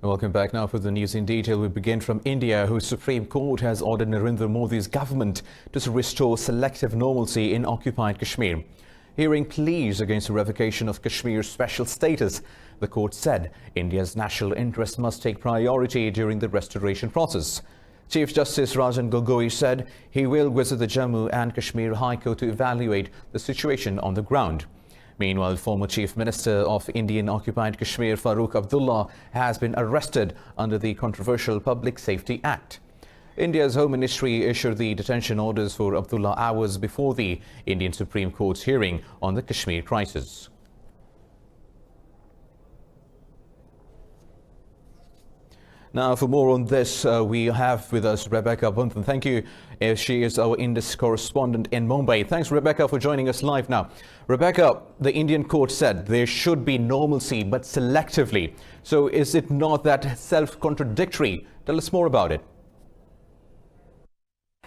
Welcome back now for the news in detail. We begin from India, whose Supreme Court has ordered Narendra Modi's government to restore selective normalcy in occupied Kashmir. Hearing pleas against the revocation of Kashmir's special status, the court said India's national interest must take priority during the restoration process. Chief Justice Ranjan Gogoi said he will visit the Jammu and Kashmir High Court to evaluate the situation on the ground. Meanwhile, former Chief Minister of Indian-occupied Kashmir Farooq Abdullah has been arrested under the controversial Public Safety Act. India's Home Ministry issued the detention orders for Abdullah hours before the Indian Supreme Court's hearing on the Kashmir crisis. Now, for more on this, we have with us Rebecca Bulletin. Thank you. She is our Indus correspondent in Mumbai. Thanks, Rebecca, for joining us live now. Rebecca, the Indian court said there should be normalcy, but selectively. So is it not that self-contradictory? Tell us more about it.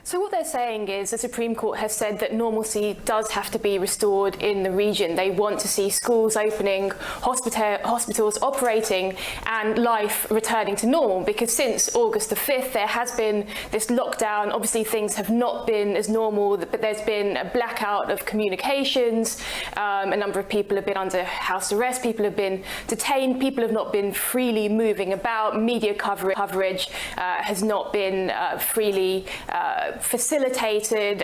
So what they're saying is the Supreme Court has said that normalcy does have to be restored in the region. They want to see schools opening, hospitals operating and life returning to normal, because since August the 5th there has been this lockdown. Obviously things have not been as normal, but there's been a blackout of communications. A number of people have been under house arrest, people have been detained, people have not been freely moving about, media coverage has not been freely facilitated,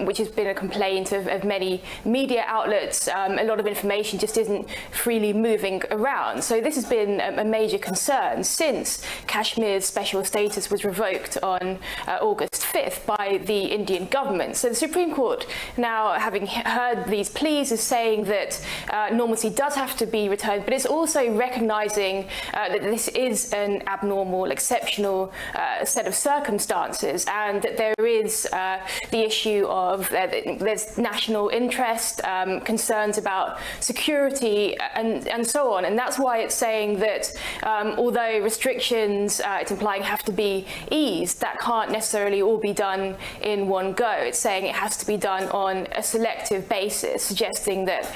which has been a complaint of many media outlets. A lot of information just isn't freely moving around. So this has been a major concern since Kashmir's special status was revoked on August 5th by the Indian government. So the Supreme Court, now having heard these pleas, is saying that normalcy does have to be returned, but it's also recognising that this is an abnormal, exceptional set of circumstances, and that there is the issue of there's national interest, concerns about security, and so on. And that's why it's saying that although restrictions, it's implying, have to be eased, that can't necessarily all be done in one go. It's saying it has to be done on a selective basis, suggesting that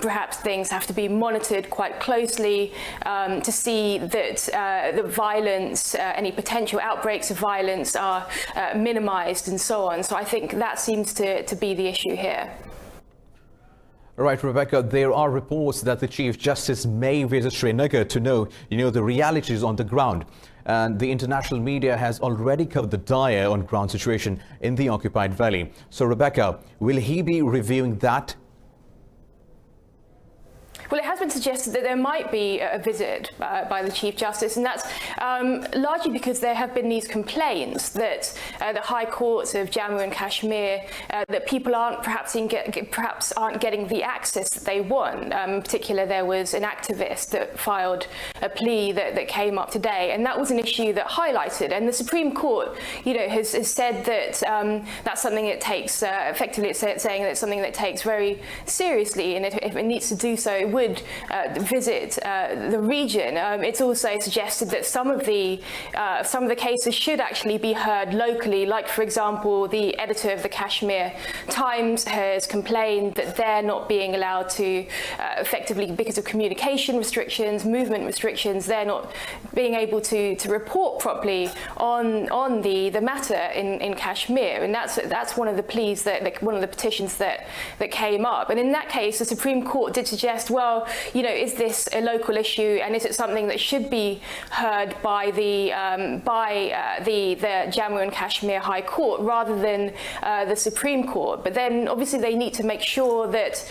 perhaps things have to be monitored quite closely to see that the violence, any potential outbreaks of violence are minimised and so on. So I think that seems to be the issue here. All right, Rebecca, there are reports that the Chief Justice may visit Srinagar to know, the realities on the ground. And the international media has already covered the dire on-ground situation in the occupied valley. So, Rebecca, will he be reviewing that? Well, it has been suggested that there might be a visit by the Chief Justice, and that's largely because there have been these complaints that the high courts of Jammu and Kashmir, that people aren't aren't getting the access that they want. In particular, there was an activist that filed a plea that came up today, and that was an issue that highlighted. And the Supreme Court, has said that that's something it takes effectively. It's saying that it's something that it takes very seriously, and if it needs to do so, it would visit the region. It's also suggested that some of the cases should actually be heard locally. Like, for example, the editor of the Kashmir Times has complained that they're not being allowed to effectively, because of communication restrictions, movement restrictions, they're not being able to report properly on the matter in Kashmir. And that's one of the pleas one of the petitions that came up. And in that case, the Supreme Court did suggest, well, is this a local issue, and is it something that should be heard by the Jammu and Kashmir High Court rather than the Supreme Court? But then obviously they need to make sure that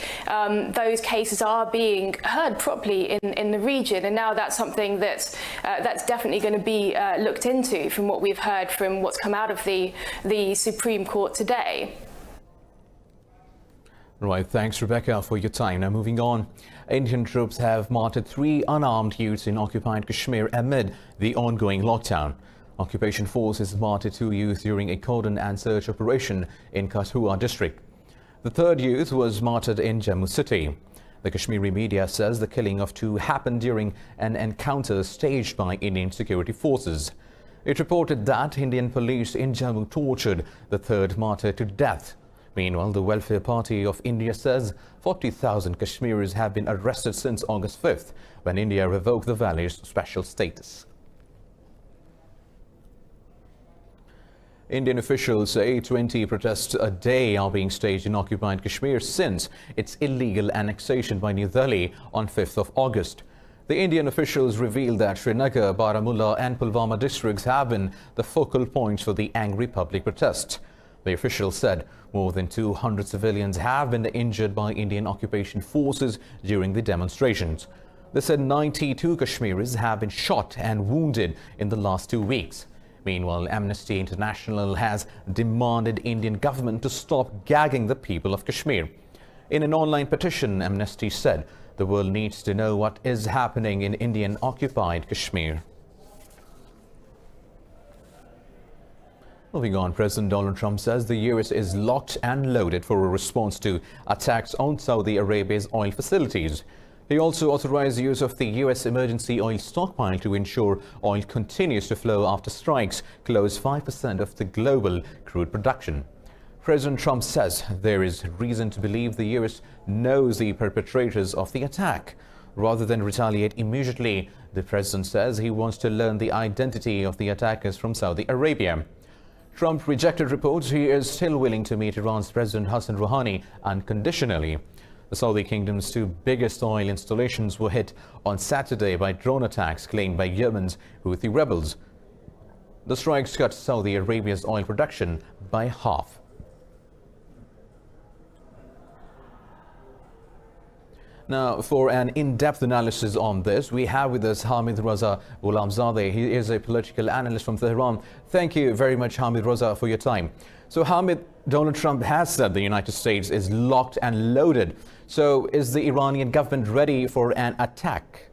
those cases are being heard properly in the region, and now that's something that's definitely going to be looked into from what we've heard from what's come out of the Supreme Court today. Right, thanks, Rebecca, for your time. Now, moving on. Indian troops have martyred 3 unarmed youths in occupied Kashmir amid the ongoing lockdown. Occupation forces martyred 2 youths during a cordon and search operation in Kathua district. The 3rd youth was martyred in Jammu city. The Kashmiri media says the killing of 2 happened during an encounter staged by Indian security forces. It reported that Indian police in Jammu tortured the 3rd martyr to death. Meanwhile, the Welfare Party of India says 40,000 Kashmiris have been arrested since August 5th, when India revoked the valley's special status. Indian officials say 20 protests a day are being staged in occupied Kashmir since its illegal annexation by New Delhi on 5th of August. The Indian officials revealed that Srinagar, Baramulla and Pulwama districts have been the focal points for the angry public protests. The officials said more than 200 civilians have been injured by Indian occupation forces during the demonstrations. They said 92 Kashmiris have been shot and wounded in the last 2 weeks. Meanwhile, Amnesty International has demanded Indian government to stop gagging the people of Kashmir. In an online petition, Amnesty said the world needs to know what is happening in Indian-occupied Kashmir. Moving on, President Donald Trump says the U.S. is locked and loaded for a response to attacks on Saudi Arabia's oil facilities. He also authorized the use of the U.S. emergency oil stockpile to ensure oil continues to flow after strikes close 5% of the global crude production. President Trump says there is reason to believe the U.S. knows the perpetrators of the attack. Rather than retaliate immediately, the president says he wants to learn the identity of the attackers from Saudi Arabia. Trump rejected reports he is still willing to meet Iran's President Hassan Rouhani unconditionally. The Saudi kingdom's two biggest oil installations were hit on Saturday by drone attacks claimed by Yemen's Houthi rebels. The strikes cut Saudi Arabia's oil production by half. Now, for an in-depth analysis on this, we have with us Hamid Raza Ghulamzadeh. He is a political analyst from Tehran. Thank you very much, Hamid Raza, for your time. So, Hamid, Donald Trump has said the United States is locked and loaded. So, is the Iranian government ready for an attack?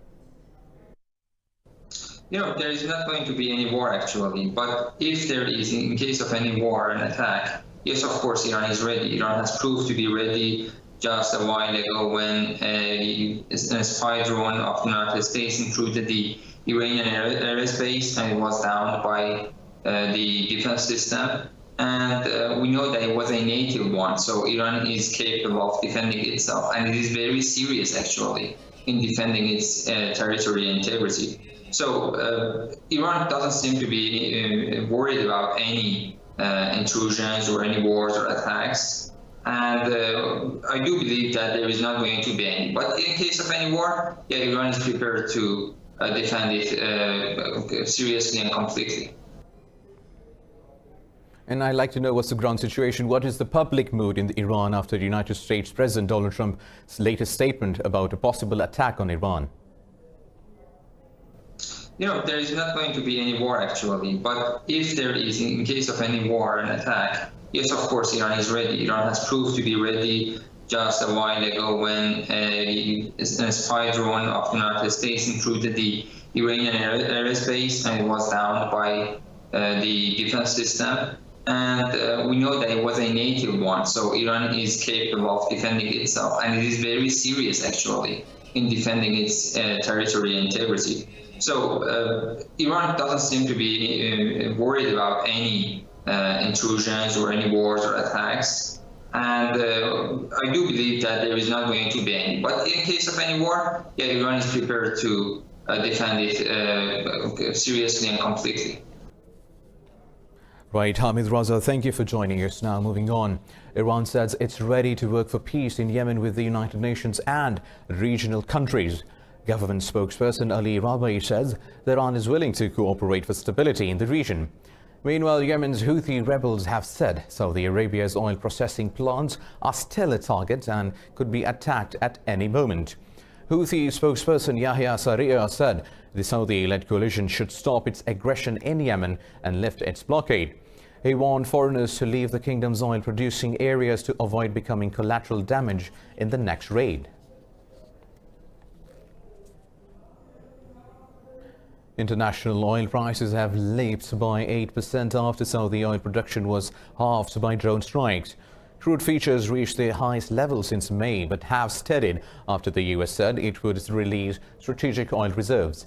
There is not going to be any war, actually. But if there is, in case of any war, an attack, yes, of course, Iran is ready. Iran has proved to be ready just a while ago when a spy drone of the United States intruded the Iranian airspace and it was downed by the defense system. And we know that it was a native one, so Iran is capable of defending itself, and it is very serious, actually, in defending its territorial integrity. So Iran doesn't seem to be worried about any intrusions or any wars or attacks. And I do believe that there is not going to be any. But in case of any war, yeah, Iran is prepared to defend it seriously and completely. And I'd like to know what's the ground situation. What is the public mood in Iran after the United States President Donald Trump's latest statement about a possible attack on Iran? There is not going to be any war, actually. But if there is, in case of any war, an attack, yes, of course, Iran is ready. Iran has proved to be ready just a while ago when a spy drone of the United States intruded the Iranian airspace and it was downed by the defense system. And we know that it was a native one, so Iran is capable of defending itself, and it is very serious, actually, in defending its territorial integrity. So Iran doesn't seem to be worried about any intrusions or any wars or attacks. And I do believe that there is not going to be any. But in case of any war, yeah, Iran is prepared to defend it seriously and completely. Right, Hamid Raza, thank you for joining us. Now, moving on, Iran says it's ready to work for peace in Yemen with the United Nations and regional countries. Government spokesperson Ali Rabai says that Iran is willing to cooperate for stability in the region. Meanwhile, Yemen's Houthi rebels have said Saudi Arabia's oil processing plants are still a target and could be attacked at any moment. Houthi spokesperson Yahya Sarri'a said the Saudi-led coalition should stop its aggression in Yemen and lift its blockade. He warned foreigners to leave the kingdom's oil-producing areas to avoid becoming collateral damage in the next raid. International oil prices have leaped by 8% after Saudi oil production was halved by drone strikes. Crude futures reached their highest level since May, but have steadied after the U.S. said it would release strategic oil reserves.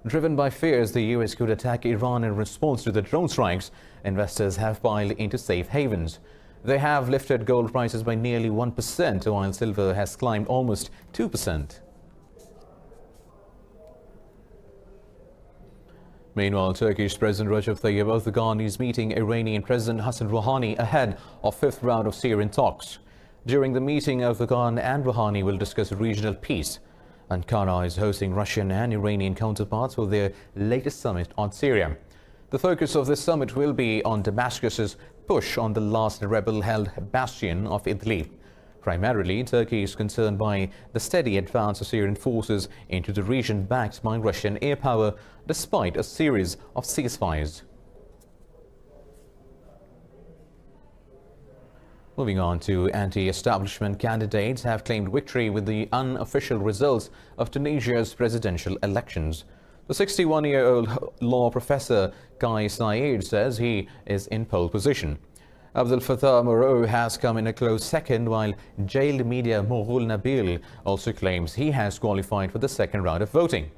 Driven by fears the U.S. could attack Iran in response to the drone strikes, investors have piled into safe havens. They have lifted gold prices by nearly 1%, while silver has climbed almost 2%. Meanwhile, Turkish President Recep Tayyip Erdogan is meeting Iranian President Hassan Rouhani ahead of fifth round of Syrian talks. During the meeting, Erdogan and Rouhani will discuss regional peace. Ankara is hosting Russian and Iranian counterparts for their latest summit on Syria. The focus of this summit will be on Damascus's push on the last rebel-held bastion of Idlib. Primarily, Turkey is concerned by the steady advance of Syrian forces into the region backed by Russian air power, despite a series of ceasefires. Moving on to anti-establishment candidates have claimed victory with the unofficial results of Tunisia's presidential elections. The 61-year-old law professor Kai Said says he is in pole position. Abdel Fattah Moreau has come in a close second, while jailed media Moghul Nabil also claims he has qualified for the second round of voting.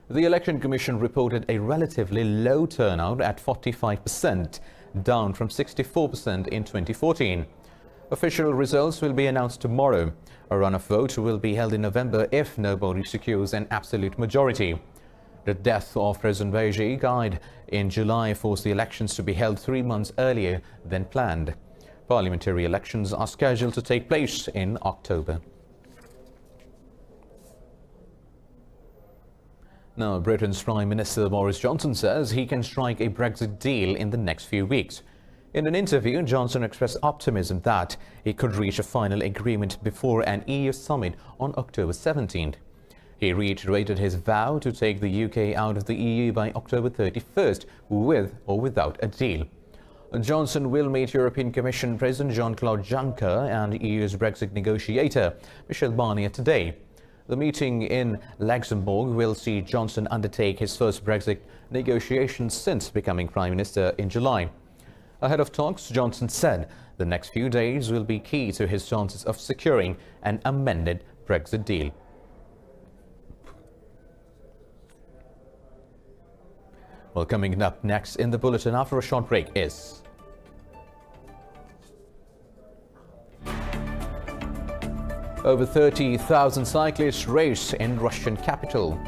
The Election Commission reported a relatively low turnout at 45%, down from 64% in 2014. Official results will be announced tomorrow. A runoff vote will be held in November if nobody secures an absolute majority. The death of President Beji died in July forced the elections to be held 3 months earlier than planned. Parliamentary elections are scheduled to take place in October. Now, Britain's Prime Minister Boris Johnson says he can strike a Brexit deal in the next few weeks. In an interview, Johnson expressed optimism that he could reach a final agreement before an EU summit on October 17th. He reiterated his vow to take the UK out of the EU by October 31st, with or without a deal. Johnson will meet European Commission President Jean-Claude Juncker and EU's Brexit negotiator Michel Barnier today. The meeting in Luxembourg will see Johnson undertake his first Brexit negotiations since becoming Prime Minister in July. Ahead of talks, Johnson said the next few days will be key to his chances of securing an amended Brexit deal. Well, coming up next in the Bulletin after a short break is... Over 30,000 cyclists race in Russian capital.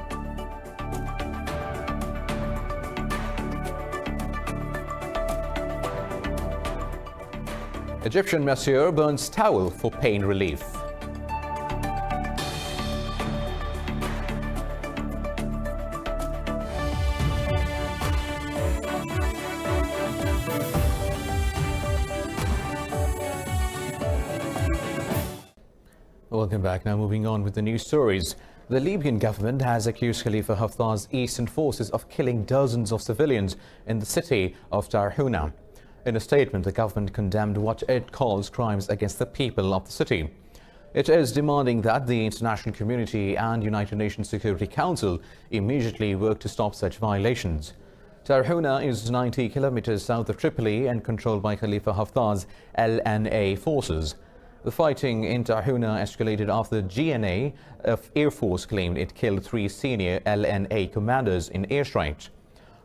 Egyptian masseur burns towel for pain relief. Welcome back. Now moving on with the news stories. The Libyan government has accused Khalifa Haftar's eastern forces of killing dozens of civilians in the city of Tarhuna. In a statement, the government condemned what it calls crimes against the people of the city. It is demanding that the international community and United Nations Security Council immediately work to stop such violations. Tarhuna is 90 kilometers south of Tripoli and controlled by Khalifa Haftar's LNA forces. The fighting in Tarhuna escalated after the GNA of Air Force claimed it killed 3 senior LNA commanders in airstrikes.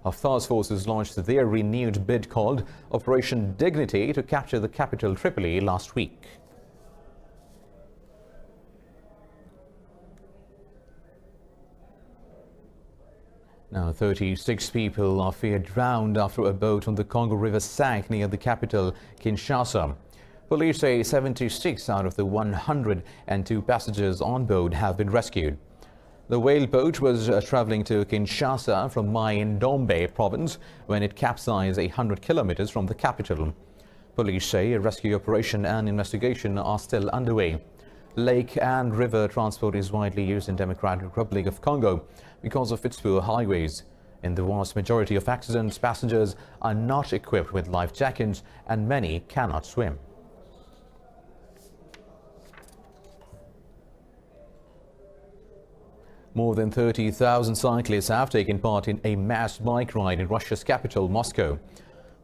Haftar's forces launched their renewed bid called Operation Dignity to capture the capital Tripoli last week. Now, 36 people are feared drowned after a boat on the Congo River sank near the capital, Kinshasa. Police say 76 out of the 102 passengers on board have been rescued. The whale boat was traveling to Kinshasa from Mai-Ndombe province when it capsized 100 kilometers from the capital. Police say a rescue operation and investigation are still underway. Lake and river transport is widely used in Democratic Republic of Congo because of its poor highways. In the vast majority of accidents, passengers are not equipped with life jackets and many cannot swim. More than 30,000 cyclists have taken part in a mass bike ride in Russia's capital, Moscow.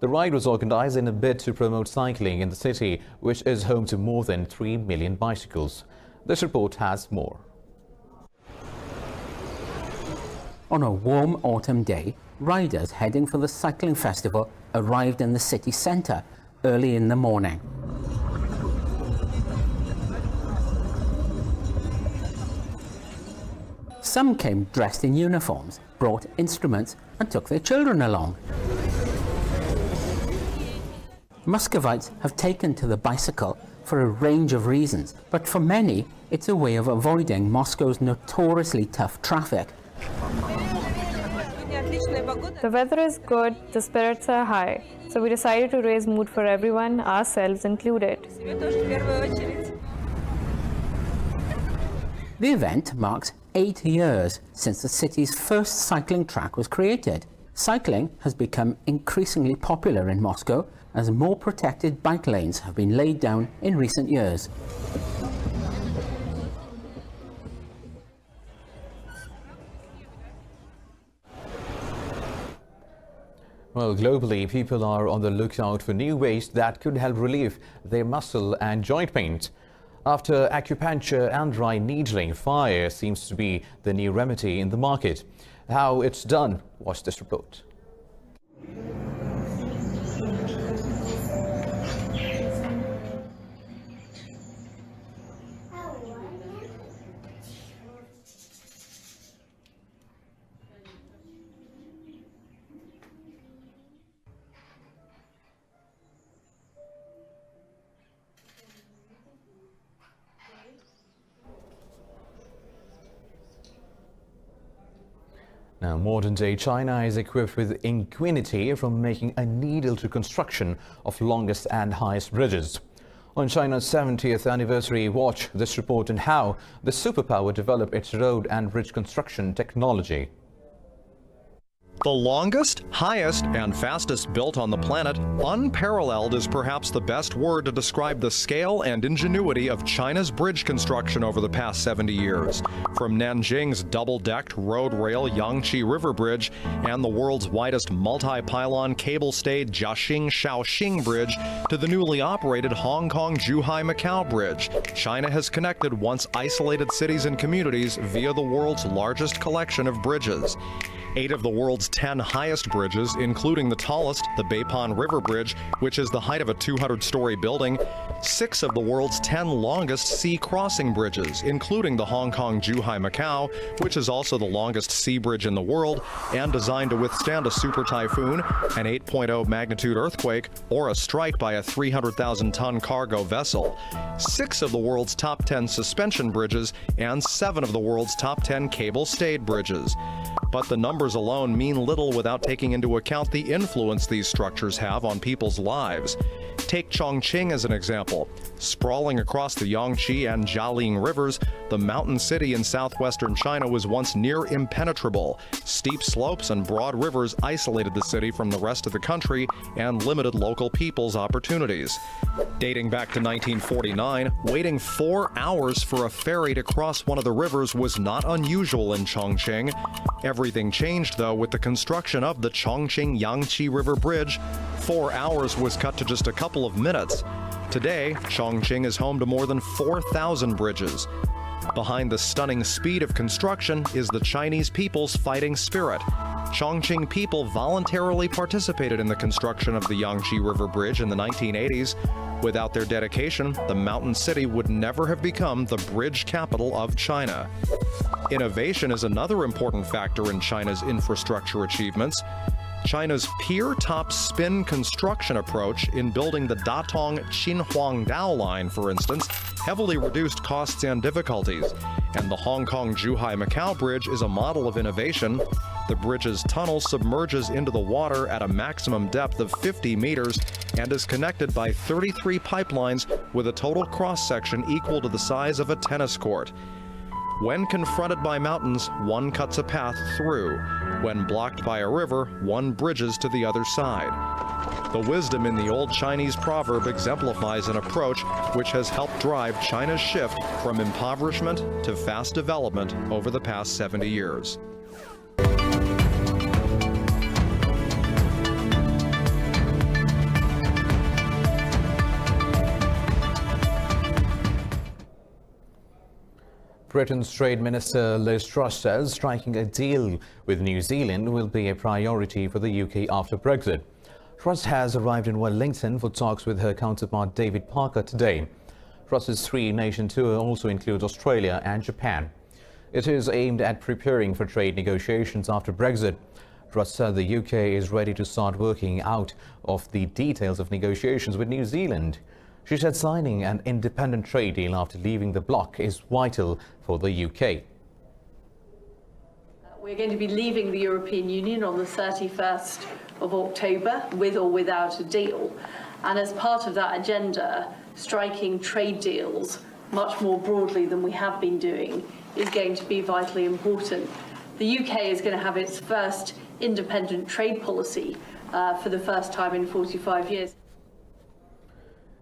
The ride was organized in a bid to promote cycling in the city, which is home to more than 3 million bicycles. This report has more. On a warm autumn day, riders heading for the cycling festival arrived in the city centre early in the morning. Some came dressed in uniforms, brought instruments and took their children along. Muscovites have taken to the bicycle for a range of reasons, but for many, it's a way of avoiding Moscow's notoriously tough traffic. The weather is good, the spirits are high, so we decided to raise mood for everyone, ourselves included. The event marks 8 years since the city's first cycling track was created. Cycling has become increasingly popular in Moscow as more protected bike lanes have been laid down in recent years. Well, globally, people are on the lookout for new ways that could help relieve their muscle and joint pains. After acupuncture and dry needling, fire seems to be the new remedy in the market. How it's done? Watch this report. Now, modern-day China is equipped with ingenuity from making a needle to construction of longest and highest bridges. On China's 70th anniversary, watch this report on how the superpower developed its road and bridge construction technology. The longest, highest, and fastest built on the planet, unparalleled is perhaps the best word to describe the scale and ingenuity of China's bridge construction over the past 70 years. From Nanjing's double-decked road-rail Yangtze River Bridge and the world's widest multi-pylon cable-stayed Jiaxing Shaoxing Bridge to the newly operated Hong Kong-Zhuhai-Macau Bridge, China has connected once isolated cities and communities via the world's largest collection of bridges. 8 of the world's 10 highest bridges, including the tallest, the Beipon River Bridge, which is the height of a 200-story building, 6 of the world's 10 longest sea crossing bridges, including the Hong Kong-Zhuhai-Macau, which is also the longest sea bridge in the world and designed to withstand a super typhoon, an 8.0 magnitude earthquake, or a strike by a 300,000-ton cargo vessel, 6 of the world's top 10 suspension bridges, and 7 of the world's top 10 cable-stayed bridges. But the numbers alone mean little without taking into account the influence these structures have on people's lives. Take Chongqing as an example. Sprawling across the Yangtze and Jialing rivers, the mountain city in southwestern China was once near impenetrable. Steep slopes and broad rivers isolated the city from the rest of the country and limited local people's opportunities. Dating back to 1949, waiting 4 hours for a ferry to cross one of the rivers was not unusual in Chongqing. Everything changed, though, with the construction of the Chongqing-Yangtze River Bridge. 4 hours was cut to just a couple of minutes. Today, Chongqing is home to more than 4,000 bridges. Behind the stunning speed of construction is the Chinese people's fighting spirit. Chongqing people voluntarily participated in the construction of the Yangtze River Bridge in the 1980s. Without their dedication, the mountain city would never have become the bridge capital of China. Innovation is another important factor in China's infrastructure achievements. China's pier top spin construction approach in building the Datong-Qinhuangdao line, for instance, heavily reduced costs and difficulties. And the Hong Kong-Zhuhai-Macau Bridge is a model of innovation. The bridge's tunnel submerges into the water at a maximum depth of 50 meters and is connected by 33 pipelines with a total cross-section equal to the size of a tennis court. When confronted by mountains, one cuts a path through. When blocked by a river, one bridges to the other side. The wisdom in the old Chinese proverb exemplifies an approach which has helped drive China's shift from impoverishment to fast development over the past 70 years. Britain's Trade Minister Liz Truss says striking a deal with New Zealand will be a priority for the UK after Brexit. Truss has arrived in Wellington for talks with her counterpart David Parker today. Truss's three-nation tour also includes Australia and Japan. It is aimed at preparing for trade negotiations after Brexit. Truss said the UK is ready to start working out of the details of negotiations with New Zealand. She said signing an independent trade deal after leaving the bloc is vital for the UK. We're going to be leaving the European Union on the 31st of October, with or without a deal. And as part of that agenda, striking trade deals much more broadly than we have been doing is going to be vitally important. The UK is going to have its first independent trade policy for the first time in 45 years.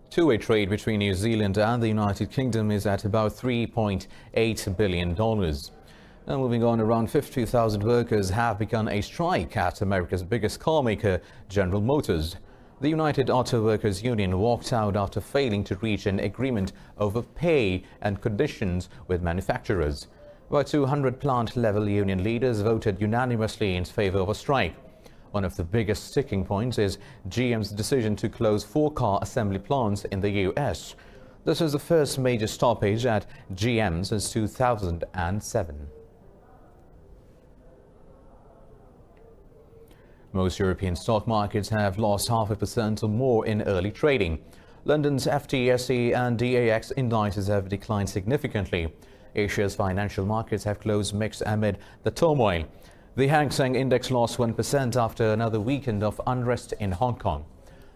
Two-way trade between New Zealand and the United Kingdom is at about $3.8 billion. Now moving on, around 50,000 workers have begun a strike at America's biggest car maker, General Motors. The United Auto Workers Union walked out after failing to reach an agreement over pay and conditions with manufacturers. About 200 plant-level union leaders voted unanimously in favor of a strike. One of the biggest sticking points is GM's decision to close 4 car assembly plants in the US. This is the first major stoppage at GM since 2007. Most European stock markets have lost 0.5% or more in early trading. London's FTSE and DAX indices have declined significantly. Asia's financial markets have closed mixed amid the turmoil. The Hang Seng Index lost 1% after another weekend of unrest in Hong Kong.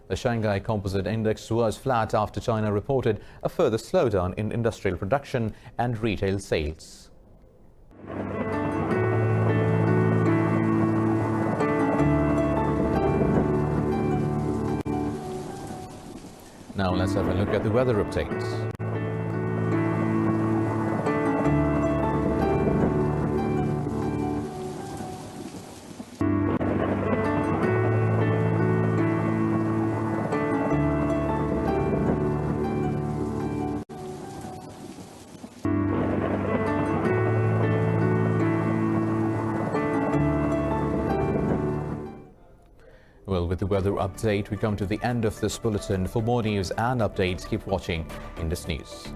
The Shanghai Composite Index was flat after China reported a further slowdown in industrial production and retail sales. Now let's have a look at the weather updates. Well, with the weather update, we come to the end of this bulletin. For more news and updates, keep watching Indus News.